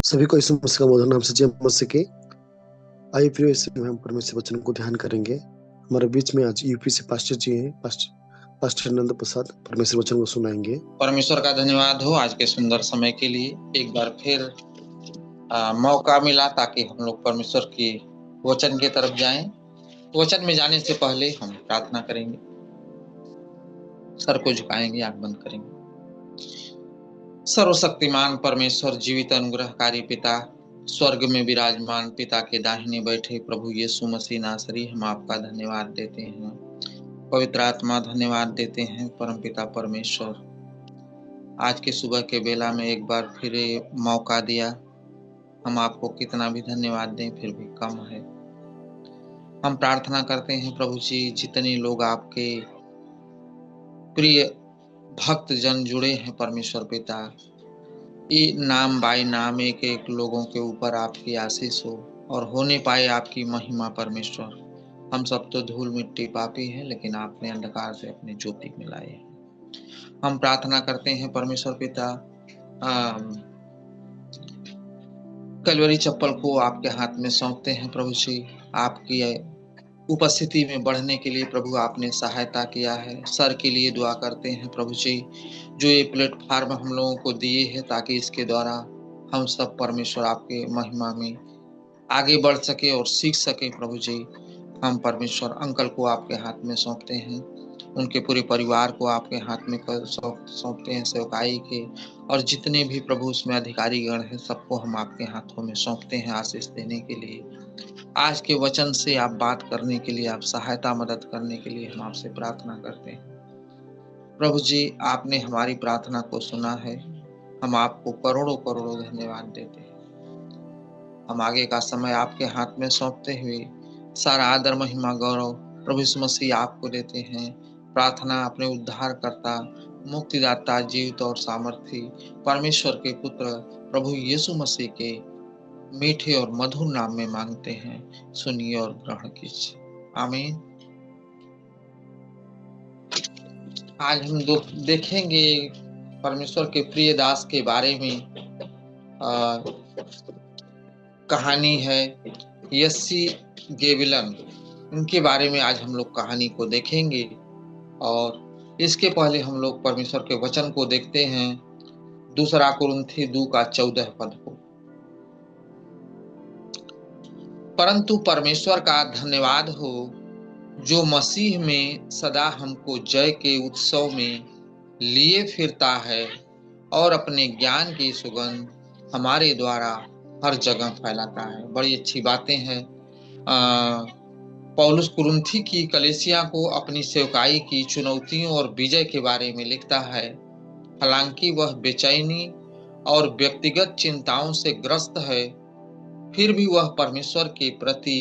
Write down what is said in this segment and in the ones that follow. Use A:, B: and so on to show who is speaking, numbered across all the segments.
A: सभी को यीशु मसीह का मधुर नाम से जय मसीह की। आइए प्रिय, इसमें हम परमेश्वर वचन को ध्यान करेंगे। हमारे बीच में आज यूपी से पास्टर जी हैं, पास्टर नंद प्रसाद परमेश्वर वचन को सुनाएंगे।
B: परमेश्वर का धन्यवाद हो आज के सुंदर समय के लिए। एक बार फिर मौका मिला ताकि हम लोग परमेश्वर की वचन की तरफ जाएं। वचन में जाने से पहले हम प्रार्थना करेंगे, सर को झुकाएंगे, आंख बंद करेंगे। सर्वशक्तिमान परमेश्वर, जीवित अनुग्रहकारी पिता, स्वर्ग में विराजमान पिता के दाहिने बैठे प्रभु यीशु मसीह नासरी, हम आपका धन्यवाद देते हैं। पवित्र आत्मा धन्यवाद देते हैं। परमपिता परमेश्वर, आज के सुबह के बेला में एक बार फिर मौका दिया। हम आपको कितना भी धन्यवाद दें फिर भी कम है। हम प्रार्थना करते हैं प्रभु जी, जितने लोग आपके प्रिय भक्त जन जुड़े हैं परमेश्वर पिता, ये नाम बाई नाम एक एक लोगों के ऊपर आपकी आशीष हो और होने पाए आपकी महिमा। परमेश्वर, हम सब तो धूल मिट्टी पापी हैं, लेकिन आपने अंधकार से अपनी ज्योति में लाए हैं। हम प्रार्थना करते हैं परमेश्वर पिता, कलवरी चप्पल को आपके हाथ में सौंपते हैं प्रभु जी। आपकी उपस्थिति में बढ़ने के लिए प्रभु आपने सहायता किया है। सर के लिए दुआ करते हैं प्रभु जी, जो ये प्लेटफार्म हम लोगों को दिए है ताकि इसके द्वारा हम सब परमेश्वर आपके महिमा में आगे बढ़ सके और सीख सके। प्रभु जी, हम परमेश्वर अंकल को आपके हाथ में सौंपते हैं, उनके पूरे परिवार को आपके हाथ में सौंपते हैं, सेवकाई के और जितने भी प्रभु उसमें अधिकारी गण हैं सबको हम आपके हाथों में सौंपते हैं आशीष देने के लिए। आज के वचन से आप बात करने के लिए, आप सहायता मदद करने के लिए हम आपसे प्रार्थना करते हैं। प्रभु जी, आपने हमारी प्रार्थना को सुना है, हम आपको करोड़ों करोड़ों धन्यवाद देते हैं। हम आगे का समय आपके हाथ में सौंपते हुए सारा आदर महिमा गौरव प्रभु यीशु मसीह आपको देते हैं। प्रार्थना अपने उद्धारकर्ता, मुक्तिदाता, जीवित और सामर्थी परमेश्वर के पुत्र प्रभु यीशु मसीह के मीठे और मधुर नाम में मांगते हैं, सुनिए और ग्रहण कीजिए। आमीन। आज हम देखेंगे परमेश्वर के प्रिय दास के बारे में। कहानी है यस्सी गेविलन, इनके बारे में आज हम लोग कहानी को देखेंगे। और इसके पहले हम लोग परमेश्वर के वचन को देखते हैं, 2 कुरिन्थी 2:14 को। परंतु परमेश्वर का धन्यवाद हो, जो मसीह में सदा हमको जय के उत्सव में लिए फिरता है और अपने ज्ञान की सुगंध हमारे द्वारा हर जगह फैलाता है। बड़ी अच्छी बातें हैं। पौलुस कुरिन्थी की कलीसिया को अपनी सेवकाई की चुनौतियों और विजय के बारे में लिखता है। हालांकि वह बेचैनी और व्यक्तिगत चिंताओं से ग्रस्त है, फिर भी वह परमेश्वर के प्रति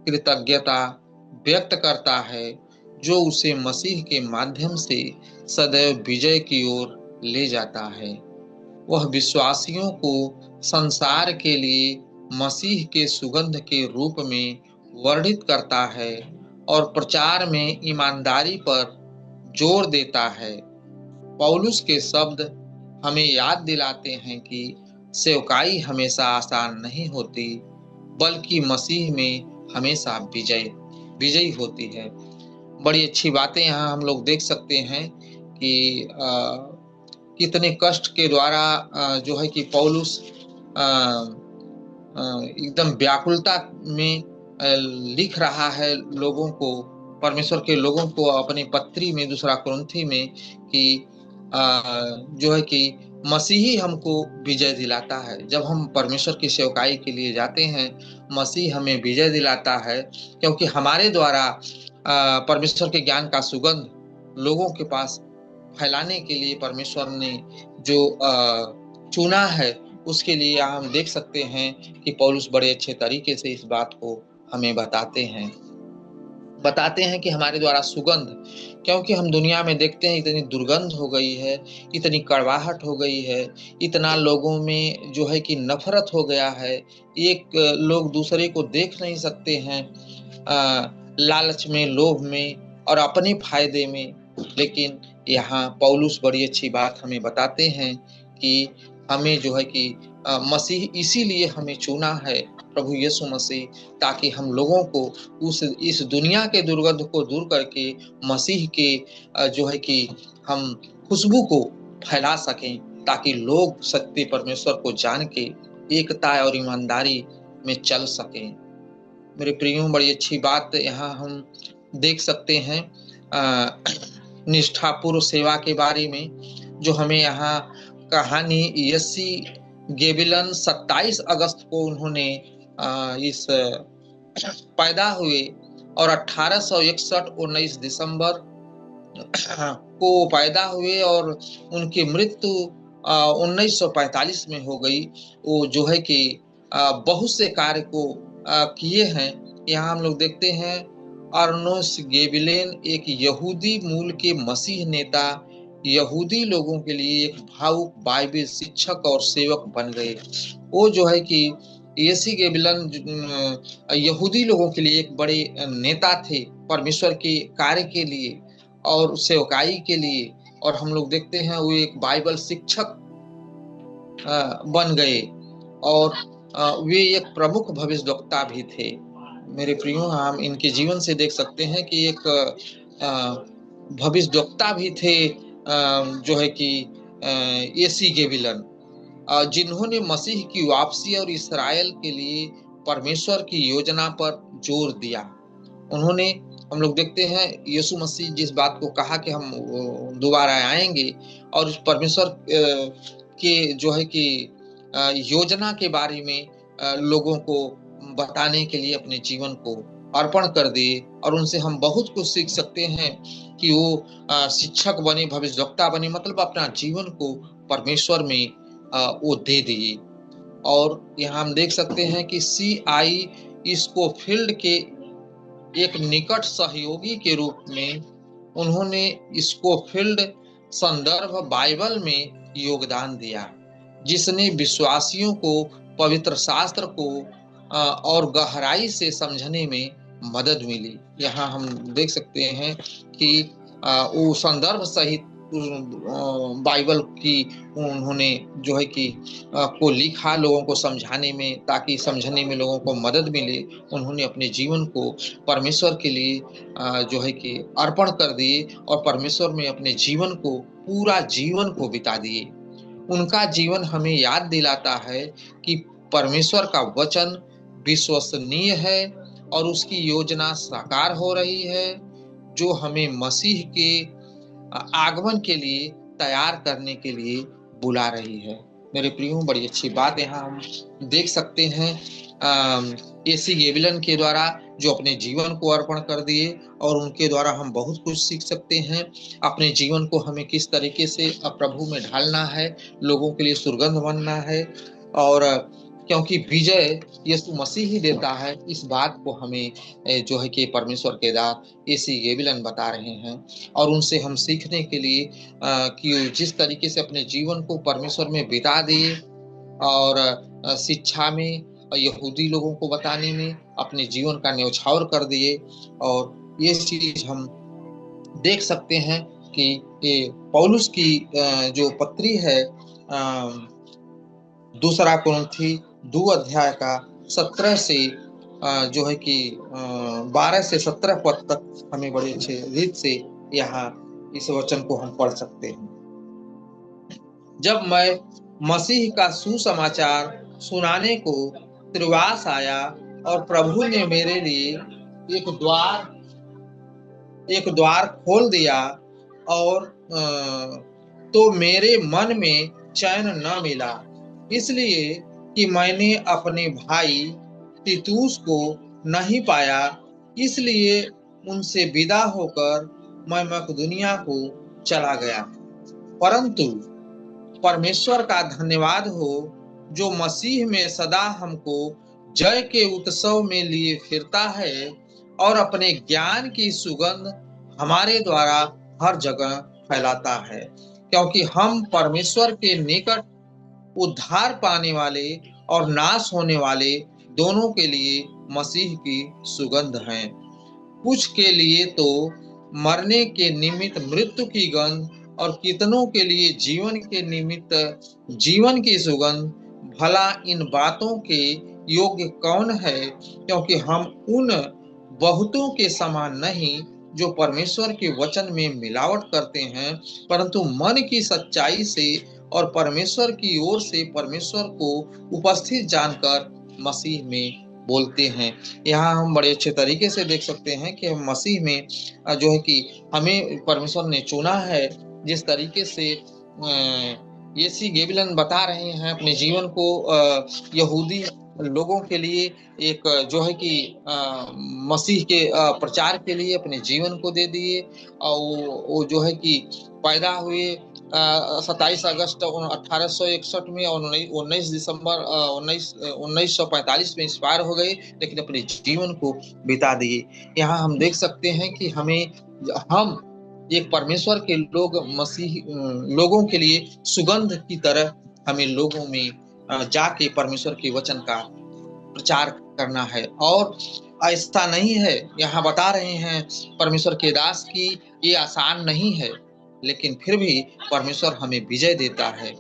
B: कृतज्ञता व्यक्त करता है, जो उसे मसीह के माध्यम से सदैव विजय की ओर ले जाता है। वह विश्वासियों को संसार के लिए मसीह के सुगंध के रूप में वर्णित करता है और प्रचार में ईमानदारी पर जोर देता है। पौलुस के शब्द हमें याद दिलाते हैं कि सेवकाई हमेशा आसान नहीं होती, बल्कि मसीह में हमेशा विजयी होती है। बड़ी अच्छी बातें यहाँ हम लोग देख सकते हैं कि कितने कष्ट के द्वारा जो है कि पौलुस एकदम व्याकुलता में लिख रहा है लोगों को, परमेश्वर के लोगों को अपनी पत्री में 2 कुरिन्थी में, कि जो है कि मसीह ही हमको विजय दिलाता है। जब हम परमेश्वर की सेवकाई के लिए जाते हैं, मसीह हमें विजय दिलाता है, क्योंकि हमारे द्वारा परमेश्वर के ज्ञान का सुगंध लोगों के पास फैलाने के लिए परमेश्वर ने जो चुना है, उसके लिए हम देख सकते हैं कि पौलुस बड़े अच्छे तरीके से इस बात को हमें बताते हैं कि हमारे द्वारा सुगंध, क्योंकि हम दुनिया में देखते हैं इतनी दुर्गंध हो गई है, इतनी कड़वाहट हो गई है, इतना लोगों में जो है कि नफरत हो गया है, एक लोग दूसरे को देख नहीं सकते हैं, लालच में, लोभ में और अपने फायदे में। लेकिन यहाँ पौलुस बड़ी अच्छी बात हमें बताते हैं कि हमें जो है कि मसीह इसीलिए हमें चुना है प्रभु यीशु मसीह, ताकि हम लोगों को इस दुनिया के दुर्गंध को दूर करके मसीह के जो है कि हम खुशबू को फैला सकें, ताकि लोग सत्य परमेश्वर को जान के एकता और ईमानदारी में चल सकें। मेरे प्रियो, बड़ी अच्छी बात यहाँ हम देख सकते हैं निष्ठापूर्व सेवा के बारे में, जो हमें यहाँ कहानी यसी गेबिलन 27 अगस्त को उन्होंने इस पैदा हुए और 1861 19 दिसंबर को पैदा हुए और उनकी मृत्यु 1945 में हो गई। वो जो है कि बहुत से कार्य को किए हैं। यहाँ हम लोग देखते हैं अर्नोस गेबिलेन एक यहूदी मूल के मसीह नेता, यहूदी लोगों के लिए एक भावुक बाइबल शिक्षक और सेवक बन गए। वो जो है कि यसी गेबिलन यहूदी लोगों के लिए एक बड़े नेता थे, परमेश्वर के कार्य के लिए और सेवकाई के लिए। और हम लोग देखते हैं वो एक बाइबल शिक्षक बन गए और वे एक प्रमुख भविष्यवक्ता भी थे। मेरे प्रियो, हम इनके जीवन से देख सकते हैं कि एक भविष्यवक्ता भी थे जो है कि यसी गेबिलन, जिन्होंने मसीह की वापसी और इसराइल के लिए परमेश्वर की योजना पर जोर दिया। उन्होंने, हम लोग देखते हैं यीशु मसीह जिस बात को कहा कि हम दोबारा आएंगे और उस परमेश्वर के जो है कि योजना के बारे में लोगों को बताने के लिए अपने जीवन को अर्पण कर दिए। और उनसे हम बहुत कुछ सीख सकते हैं कि वो शिक्षक बने, भविष्यवक्ता बने, मतलब अपना जीवन को परमेश्वर में वो दे दिए। और यहाँ हम देख सकते हैं कि C.I. स्कोफील्ड के एक निकट सहयोगी के रूप में उन्होंने स्कोफील्ड संदर्भ बाइबल में योगदान दिया, जिसने विश्वासियों को पवित्र शास्त्र को और गहराई से समझने में मदद मिली। यहाँ हम देख सकते हैं कि वो संदर्भ सहित बाइबल की उन्होंने जो है कि को लिखा लोगों को समझाने में, ताकि समझने में लोगों को मदद मिले। उन्होंने अपने जीवन को परमेश्वर के लिए जो है कि अर्पण कर दिए और परमेश्वर में अपने जीवन को, पूरा जीवन को बिता दिए। उनका जीवन हमें याद दिलाता है कि परमेश्वर का वचन विश्वसनीय है और उसकी योजना साकार हो रही है, जो हमें मसीह के आगमन के लिए तैयार करने के लिए बुला रही है। मेरे प्रियो, बड़ी अच्छी बात यहाँ हम देख सकते हैं यसी गेबिलन के द्वारा, जो अपने जीवन को अर्पण कर दिए, और उनके द्वारा हम बहुत कुछ सीख सकते हैं। अपने जीवन को हमें किस तरीके से प्रभु में ढालना है, लोगों के लिए सुगंध बनना है, और क्योंकि विजय यीशु मसीह ही देता है, इस बात को हमें जो है कि परमेश्वर के दास यसी गेबिलन बता रहे हैं। और उनसे हम सीखने के लिए कि जिस तरीके से अपने जीवन को परमेश्वर में बिता दिए और शिक्षा में, यहूदी लोगों को बताने में अपने जीवन का न्यौछावर कर दिए। और ये चीज हम देख सकते हैं कि ये पौलुस की जो पत्री है 2 कुरिन्थी 2 अध्याय का 17 से जो है कि 12 से 17 पद तक हमें बड़े अच्छे रीत से यहाँ इस वचन को हम पढ़ सकते हैं। जब मैं मसीह का सुसमाचार सुनाने को त्रोआस आया और प्रभु ने मेरे लिए एक द्वार खोल दिया, और तो मेरे मन में चैन न मिला, इसलिए कि मैंने अपने भाई तीतुस को नहीं पाया। इसलिए उनसे विदा होकर मैं मकदुनिया को चला गया। परंतु परमेश्वर का धन्यवाद हो, जो मसीह में सदा हमको जय के उत्सव में लिए फिरता है और अपने ज्ञान की सुगंध हमारे द्वारा हर जगह फैलाता है, क्योंकि हम परमेश्वर के निकट उद्धार पाने वाले और नाश होने वाले दोनों के लिए मसीह की सुगंध हैं। कुछ के लिए तो मरने के निमित्त मृत्यु की गंध, और कितनों के लिए जीवन के निमित्त जीवन की सुगंध। भला इन बातों के योग्य कौन है, क्योंकि हम उन बहुतों के समान नहीं जो परमेश्वर के वचन में मिलावट करते हैं, परंतु मन की सच्चाई से और परमेश्वर की ओर से परमेश्वर को उपस्थित जानकर मसीह में बोलते हैं। यहाँ हम बड़े अच्छे तरीके से देख सकते हैं कि मसीह में जो है कि हमें परमेश्वर ने चुना है। जिस तरीके से येसी गेबिलन बता रहे हैं अपने जीवन को यहूदी लोगों के लिए एक जो है कि मसीह के प्रचार के लिए अपने जीवन को दे दिए। और वो जो है कि पैदा हुए 27 अगस्त 1861 में और 19 दिसंबर 1945 में एक्सपायर हो गए, लेकिन अपने जीवन को बिता दिए। यहाँ हम देख सकते हैं कि हम एक परमेश्वर के लोग मसीह लोगों के लिए सुगंध की तरह हमें लोगों में जाके परमेश्वर के वचन का प्रचार करना है। और ऐसा नहीं है, यहाँ बता रहे हैं परमेश्वर के दास की ये आसान नहीं है, लेकिन फिर भी परमेश्वर हमें विजय देता है।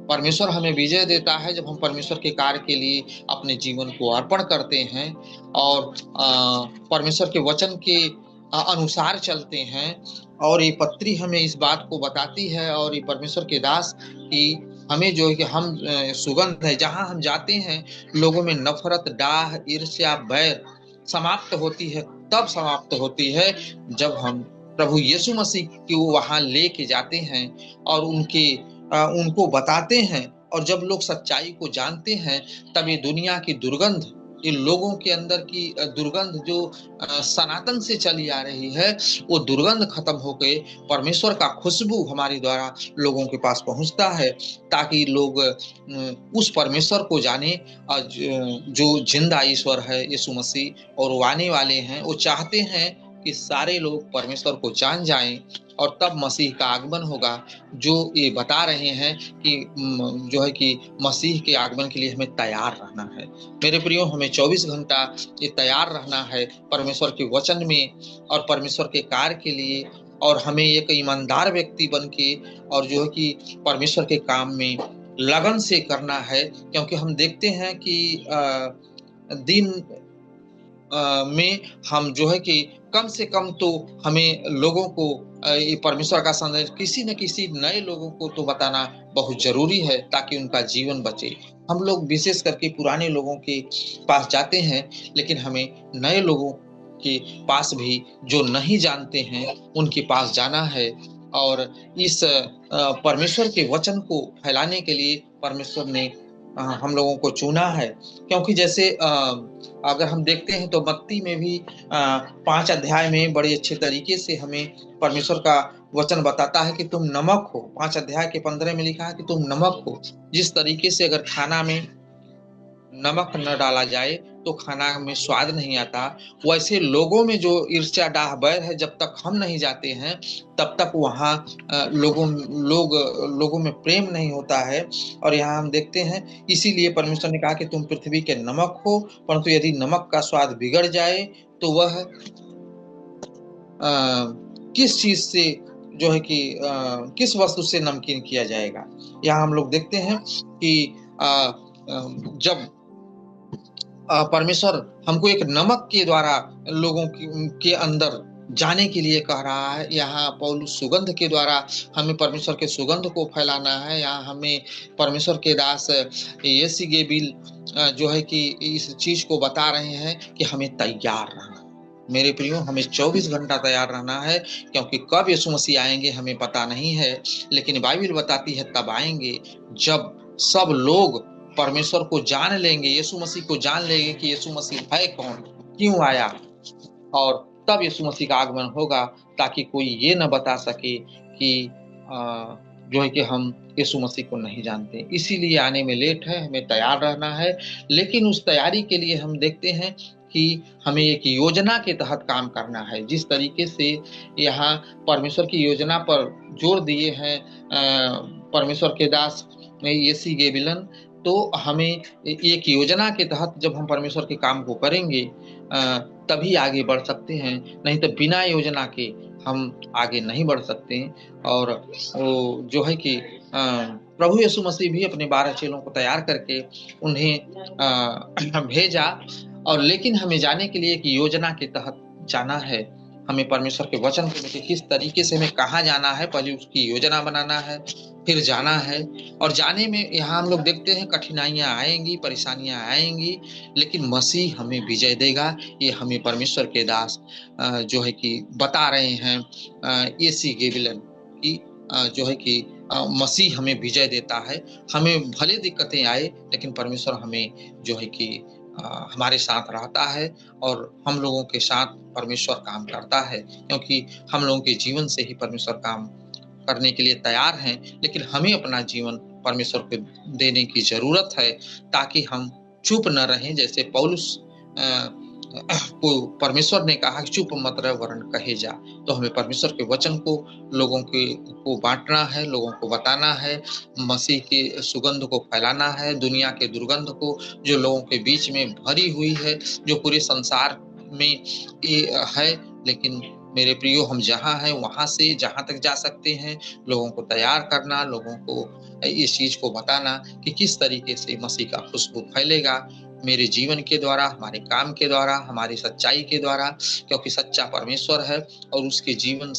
B: परमेश्वर हमें विजय देता है जब हम परमेश्वर के कार्य के लिए अपने जीवन को अर्पण करते हैं और परमेश्वर के वचन के अनुसार चलते हैं। और ये पत्री हमें इस बात को बताती है, और ये परमेश्वर के दास की हमें जो है कि हम सुगंध है। जहां हम जाते हैं लोगों में नफरत, डाह, ईर्ष्या, बैर समाप्त होती है, तब समाप्त होती है जब हम प्रभु यीशु मसीह को वहां लेके जाते हैं और उनको बताते हैं। और जब लोग सच्चाई को जानते हैं, तब ये दुनिया की दुर्गंध, ये लोगों के अंदर की दुर्गंध जो सनातन से चली आ रही है, वो दुर्गंध खत्म होकर परमेश्वर का खुशबू हमारे द्वारा लोगों के पास पहुंचता है, ताकि लोग उस परमेश्वर को जाने जो जिंदा ईश्वर है यीशु मसीह, और वो आने वाले हैं। वो चाहते हैं कि सारे लोग परमेश्वर को जान जाएं, और तब मसीह का आगमन होगा। जो ये बता रहे हैं कि जो है कि मसीह के आगमन के लिए हमें तैयार रहना है। मेरे प्रियो, हमें 24 घंटा ये तैयार रहना है परमेश्वर के वचन में और परमेश्वर के कार्य के लिए, और हमें एक ईमानदार व्यक्ति बन के और जो है कि परमेश्वर के काम में लगन से करना है। क्योंकि हम देखते हैं कि दिन में हम जो है कि कम से कम तो हमें लोगों को ये परमेश्वर का संदेश किसी न किसी नए लोगों को तो बताना बहुत जरूरी है, ताकि उनका जीवन बचे। हम लोग विशेष करके पुराने लोगों के पास जाते हैं, लेकिन हमें नए लोगों के पास भी जो नहीं जानते हैं उनके पास जाना है। और इस परमेश्वर के वचन को फैलाने के लिए परमेश्वर ने हम लोगों को चुना है। क्योंकि जैसे अगर हम देखते हैं तो मत्ती में भी 5 अध्याय में बड़े अच्छे तरीके से हमें परमेश्वर का वचन बताता है कि तुम नमक हो। 5 अध्याय के 15 में लिखा है कि तुम नमक हो। जिस तरीके से अगर खाना में नमक न डाला जाए तो खाना में स्वाद नहीं आता, वैसे लोगों में जो ईर्ष्या, डाह, बैर है, जब तक हम नहीं जाते हैं तब तक वहाँ लोगों में प्रेम नहीं होता है। और यहाँ हम देखते हैं, इसीलिए परमेश्वर ने कहा कि तुम पृथ्वी के नमक हो, परंतु यदि नमक का स्वाद बिगड़ जाए तो वह किस चीज से जो है कि किस वस्तु से नमकीन किया जाएगा। यहाँ हम लोग देखते हैं कि जब परमेश्वर हमको एक नमक के द्वारा लोगों के अंदर जाने के लिए कह रहा है, यहाँ पौलुस सुगंध के द्वारा हमें परमेश्वर के सुगंध को फैलाना है। यहाँ हमें परमेश्वर के दास येसी गेबिल जो है कि इस चीज को बता रहे हैं कि हमें तैयार रहना। मेरे प्रियो, हमें 24 घंटा तैयार रहना है, क्योंकि कब यीशु मसीह आएंगे हमें पता नहीं है, लेकिन बाइबल बताती है तब आएंगे जब सब लोग परमेश्वर को जान लेंगे, यीशु मसीह को जान लेंगे कि यीशु मसीह है कौन, क्यों आया, और तब यीशु मसीह का आगमन होगा, ताकि कोई ये न बता सके कि जो है कि हम यीशु मसीह को नहीं जानते। इसीलिए आने में लेट है, हमें तैयार रहना है। लेकिन उस तैयारी के लिए हम देखते हैं कि हमें एक योजना के तहत काम करना है। जिस तरीके से यहाँ परमेश्वर की योजना पर जोर दिए हैं परमेश्वर के दास येसी गेबिलन, तो हमें एक योजना के तहत जब हम परमेश्वर के काम को करेंगे तभी आगे बढ़ सकते हैं। नहीं तो बिना योजना के हम आगे नहीं बढ़ सकते हैं। और वो जो है कि प्रभु यीशु मसीह भी अपने 12 चेलों को तैयार करके उन्हें भेजा, और लेकिन हमें जाने के लिए एक योजना के तहत जाना है। हमें परमेश्वर के वचन को लेकर किस तरीके से हमें कहाँ जाना है, पहले उसकी योजना बनाना है, फिर जाना है। और जाने में यहाँ हम लोग देखते हैं कठिनाइयाँ आएंगी, परेशानियाँ आएंगी, लेकिन मसीह हमें विजय देगा। ये हमें परमेश्वर के दास जो है कि बता रहे हैं। AC गेविलन की जो है कि मसीह हमें विजय देता है। हमें भले दिक्कतें आए, लेकिन परमेश्वर हमें जो है कि हमारे साथ रहता है, और हम लोगों के साथ परमेश्वर काम करता है, क्योंकि हम लोगों के जीवन से ही परमेश्वर काम करने के लिए तैयार हैं। लेकिन हमें अपना जीवन परमेश्वर को देने की जरूरत है, ताकि हम चुप न रहें। जैसे पौलुस को परमेश्वर ने कहा कि चुप मत रह वरन कहे जा। तो हमें परमेश्वर के वचन को लोगों को बांटना है, लोगों को बताना है, मसीह की सुगंध को फैलाना है, दुनिया के दुर्गंध को जो लोगों के बीच में भरी हुई है, जो पूरे संसार में ये है। लेकिन मेरे प्रियो, हम जहाँ हैं वहां से जहां तक जा सकते हैं, लोगों को तैयार करना, लोगों को इस चीज को बताना कि किस तरीके से मसीह का खुशबू फैलेगा मेरे जीवन के द्वारा, हमारे काम के द्वारा, हमारी सच्चाई के द्वारा। क्योंकि सच्चा परमेश्वर है, और उसके जीवन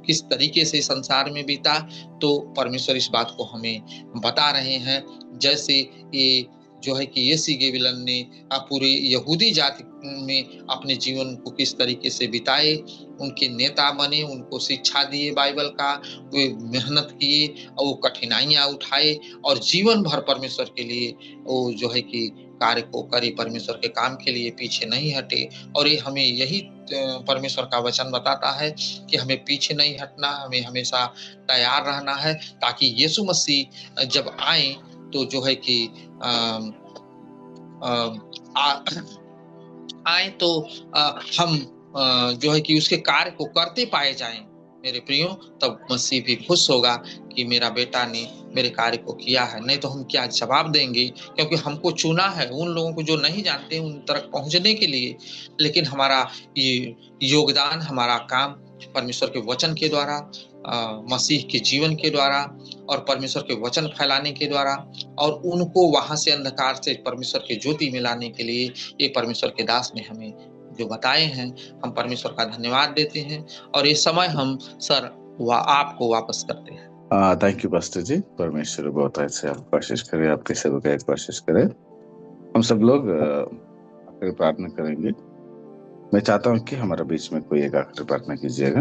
B: किस तरीके से संसार में बीता, तो परमेश्वर इस बात को हमें बता रहे हैं। जैसे ये जो है कि AC गेविलन ने पूरी यहूदी जाति में अपने जीवन को किस तरीके से बिताए, उनके नेता बने, उनको शिक्षा दिए बाइबल का, वे मेहनत किए और वो कठिनाइयां उठाए, और जीवन भर परमेश्वर के लिए वो जो है कि कार्य को करे, परमेश्वर के काम के लिए पीछे नहीं हटे। और ये हमें यही परमेश्वर का वचन बताता है कि हमें पीछे नहीं हटना, हमें हमेशा तैयार रहना है, ताकि यीशु मसीह जब आए तो जो है कि आए तो हम जो है कि उसके कार्य को करते पाए जाएं। मेरे प्रियो, तब मसीह भी खुश होगा कि मेरा बेटा ने मेरे कार्य को किया है। नहीं तो हम क्या जवाब देंगे, क्योंकि हमको चुना है उन लोगों को जो नहीं जानते उन तक पहुंचने के लिए। लेकिन हमारा ये योगदान, हमारा काम परमेश्वर के वचन के द्वारा, मसीह के जीवन के द्वारा, और परमेश्वर के वचन फैलाने के द्वारा, और उनको वहां से अंधकार से परमेश्वर के ज्योति में लाने के लिए ये परमेश्वर के दास ने हमें जो बताए हैं, हम परमेश्वर का धन्यवाद देते हैं। और ये समय हम सर आपको वापस करते हैं।
C: थैंक यू पास्टर जी। परमेश्वर बहुत अच्छे आप कोशिश करें, आपके सब का एक कोशिश करें। हम सब लोग आखिरी प्रार्थना करेंगे। मैं चाहता हूँ कि हमारे बीच में कोई एक आखिरी प्रार्थना कीजिएगा।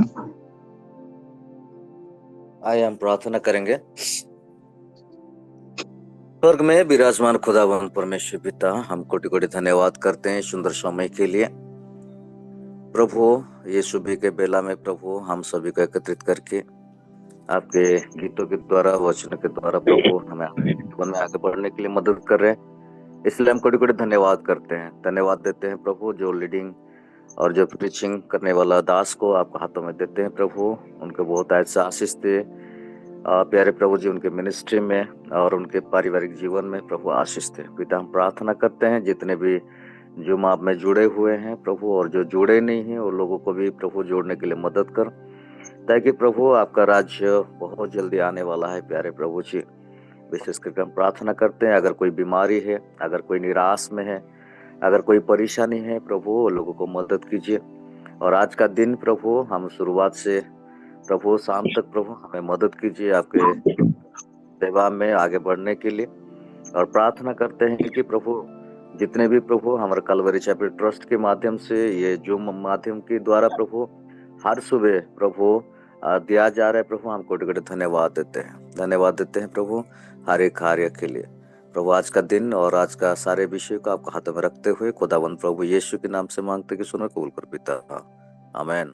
D: आइए हम प्रार्थना करेंगे। स्वर्ग में विराजमान खुदावन परमेश्वर पिता, हम कोटि कोटि धन्यवाद करते हैं सुंदर समय के लिए। प्रभु ये सुबह के बेला में प्रभु हम सभी को एकत्रित करके आपके गीतों के द्वारा, वचन के द्वारा प्रभु हमें अपने जीवन में आगे बढ़ने के लिए मदद कर रहे हैं। इसलिए हम कोटि कोटि धन्यवाद करते हैं, धन्यवाद देते हैं प्रभु। जो लीडिंग और जो प्रीचिंग करने वाला दास को आपके हाथों में देते हैं प्रभु, उनको बहुत ऐसा आशीष दे प्यारे प्रभु जी, उनके मिनिस्ट्री में और उनके पारिवारिक जीवन में प्रभु आशीष दे। पिता हम प्रार्थना करते हैं जितने भी जो आप में जुड़े हुए हैं प्रभु, और जो जुड़े नहीं हैं उन लोगों को भी प्रभु जोड़ने के लिए मदद कर, ताकि प्रभु आपका राज्य बहुत जल्दी आने वाला है। प्यारे प्रभु जी, विशेष करके हम प्रार्थना करते हैं अगर कोई बीमारी है, अगर कोई निराश में है, अगर कोई परेशानी है प्रभु, लोगों को मदद कीजिए। और आज का दिन प्रभु हम शुरुआत से प्रभु शाम तक प्रभु हमें मदद कीजिए आपके सेवा में आगे बढ़ने के लिए। और प्रार्थना करते हैं कि प्रभु जितने भी प्रभु हमारे कलवरी चैपल ट्रस्ट के माध्यम से, ये जूम माध्यम के द्वारा प्रभु हर सुबह प्रभु दिया जा रहा है प्रभु, हम कोटि कोटि धन्यवाद देते हैं, धन्यवाद देते हैं प्रभु हर एक कार्य के लिए। प्रभु आज का दिन और आज का सारे विषय को आपको हाथों में रखते हुए खुदावन प्रभु यीशु के नाम से मांगते कि सुनो, कबूल कर पिता, आमीन।